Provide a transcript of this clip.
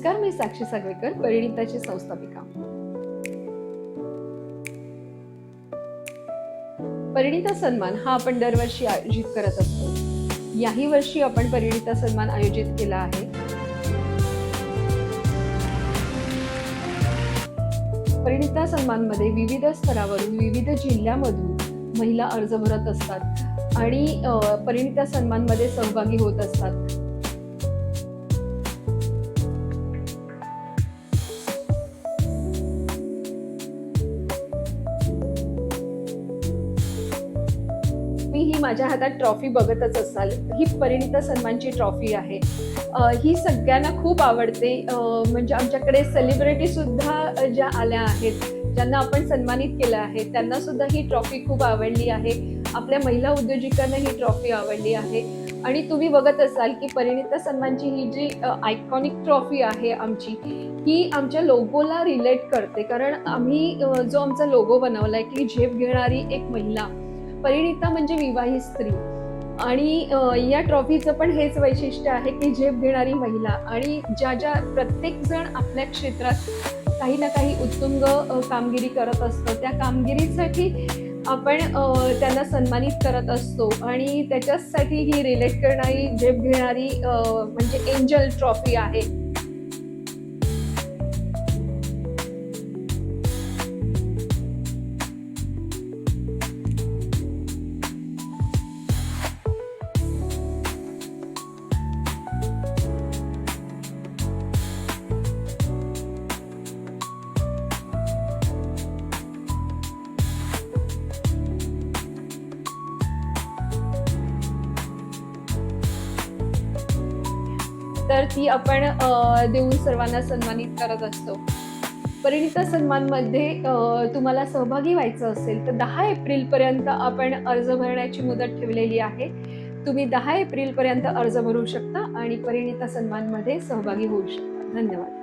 नमस्कार, मी साक्षी सागवेकर, परिणिताची संस्थापिका. परिणिता सन्मान हा आपण दरवर्षी आयोजित करत असतो. याही वर्षी आपण परिणिता सन्मान आयोजित केला आहे. परिणिता सन्मानमध्ये विविध स्तरावरून विविध जिल्ह्यामधून महिला अर्ज भरत असतात आणि परिणिता सन्मानमध्ये सहभागी होत असतात. मी ही माझ्या हातात ट्रॉफी बघतच असाल, ही परिणिता सन्मानची ट्रॉफी आहे. ही सगळ्यांना खूप आवडते. म्हणजे आमच्याकडे सेलिब्रिटी सुद्धा ज्या आल्या आहेत, ज्यांना आपण सन्मानित केलं आहे, त्यांना सुद्धा ही ट्रॉफी खूप आवडली आहे. आपल्या महिला उद्योजकांना ही ट्रॉफी आवडली आहे. आणि तुम्ही बघत असाल की परिणिता सन्मानची ही जी आयकॉनिक ट्रॉफी आहे आमची, ही आमच्या लोगोला रिलेट करते. कारण आम्ही जो आमचा लोगो बनवलाय की झेप घेणारी एक महिला, परिणिता म्हणजे विवाहित स्त्री. आणि या ट्रॉफीचं पण हेच वैशिष्ट्य आहे की झेप घेणारी महिला. आणि ज्या प्रत्येक जण आपल्या क्षेत्रात काही ना काही उत्तुंग कामगिरी करत असतो, त्या कामगिरीसाठी आपण त्यांना सन्मानित करत असतो. आणि त्याच्यासाठी ही रिलेट करणारी, झेप घेणारी म्हणजे एंजल ट्रॉफी आहे. तर ती आपण देऊन सर्वांना सन्मानित करत असतो. परिणिता सन्मानमध्ये तुम्हाला सहभागी व्हायचं असेल तर 10 एप्रिलपर्यंत आपण अर्ज भरण्याची मुदत ठेवलेली आहे. तुम्ही 10 एप्रिलपर्यंत अर्ज भरू शकता आणि परिणिता सन्मानमध्ये सहभागी होऊ शकता. धन्यवाद.